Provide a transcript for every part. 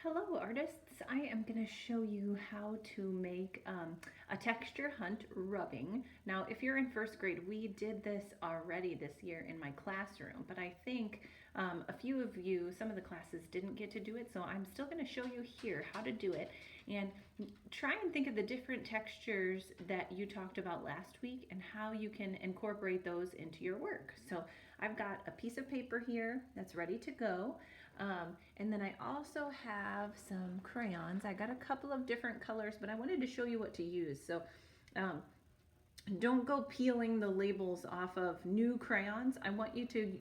Hello artists, I am going to show you how to make a texture hunt rubbing. Now if you're in first grade, we did this already this year in my classroom, but I think a few of you, some of the classes didn't get to do it, so I'm still going to show you here how to do it. And try and think of the different textures that you talked about last week and how you can incorporate those into your work. So I've got a piece of paper here that's ready to go. And then I also have some crayons. I got a couple of different colors, but I wanted to show you what to use. So don't go peeling the labels off of new crayons. I want you to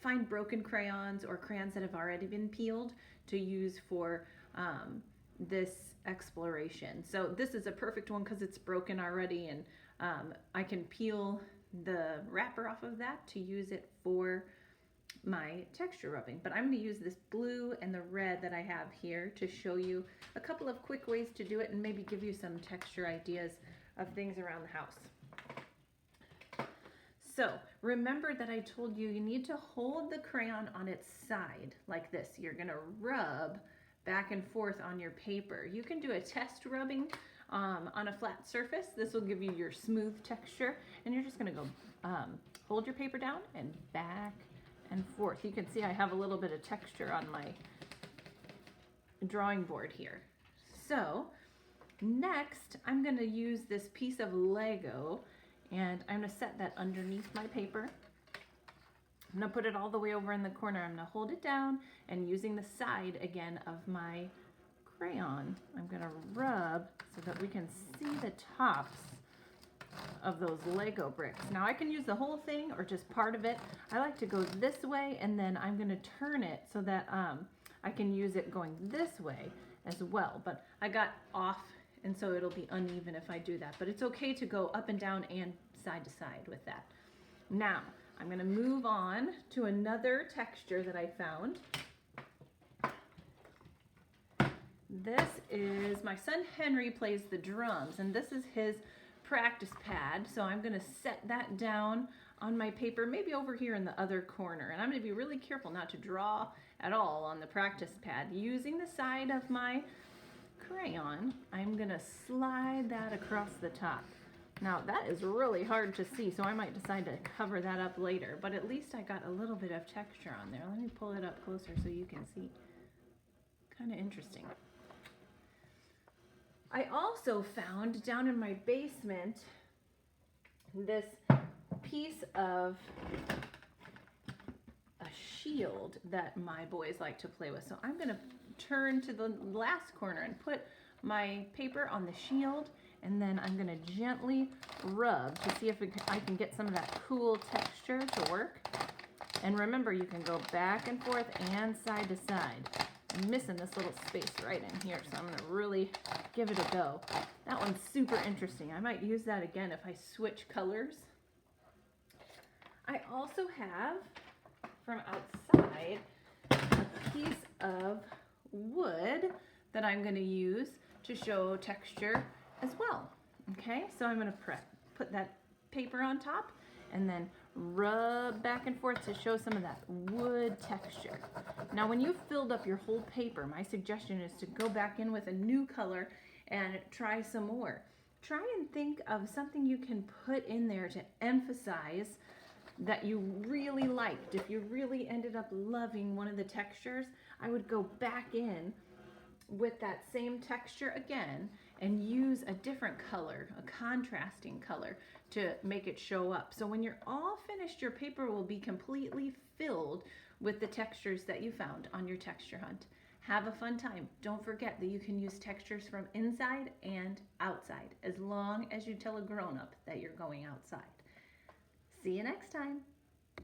find broken crayons or crayons that have already been peeled to use for this exploration. So this is a perfect one because it's broken already, and I can peel the wrapper off of that to use it for my texture rubbing. But I'm going to use this blue and the red that I have here to show you a couple of quick ways to do it and maybe give you some texture ideas of things around the house. So remember that I told you you need to hold the crayon on its side like this. You're going to rub back and forth on your paper. You can do a test rubbing on a flat surface. This will give you your smooth texture, and you're just going to go hold your paper down and back and forth. You can see I have a little bit of texture on my drawing board here. So next I'm going to use this piece of Lego, and I'm going to set that underneath my paper. I'm going to put it all the way over in the corner. I'm going to hold it down, and using the side again of my crayon, I'm going to rub so that we can see the tops of those Lego bricks. Now I can use the whole thing or just part of it. I like to go this way, and then I'm going to turn it so that I can use it going this way as well. But I got off, and so it'll be uneven if I do that. But it's okay to go up and down and side to side with that. Now I'm going to move on to another texture that I found. This is, my son Henry plays the drums, and this is his practice pad. So I'm going to set that down on my paper, maybe over here in the other corner. And I'm going to be really careful not to draw at all on the practice pad. Using the side of my crayon, I'm going to slide that across the top. Now that is really hard to see, so I might decide to cover that up later, but at least I got a little bit of texture on there. Let me pull it up closer so you can see. Kind of interesting. I also found down in my basement this piece of a shield that my boys like to play with. So I'm going to turn to the last corner and put my paper on the shield, and then I'm going to gently rub to see if I can get some of that cool texture to work. And remember, you can go back and forth and side to side. I'm missing this little space right in here, so I'm going to really give it a go. That one's super interesting. I might use that again if I switch colors. I also have, from outside, a piece of wood that I'm going to use to show texture as well. Okay, so I'm going to put that paper on top and then rub back and forth to show some of that wood texture. Now when you've filled up your whole paper, my suggestion is to go back in with a new color and try some more. Try and think of something you can put in there to emphasize that you really liked. If you really ended up loving one of the textures, I would go back in with that same texture again and use a different color, a contrasting color, to make it show up. So when you're all finished, your paper will be completely filled with the textures that you found on your texture hunt. Have a fun time. Don't forget that you can use textures from inside and outside, as long as you tell a grown-up that you're going outside. See you next time.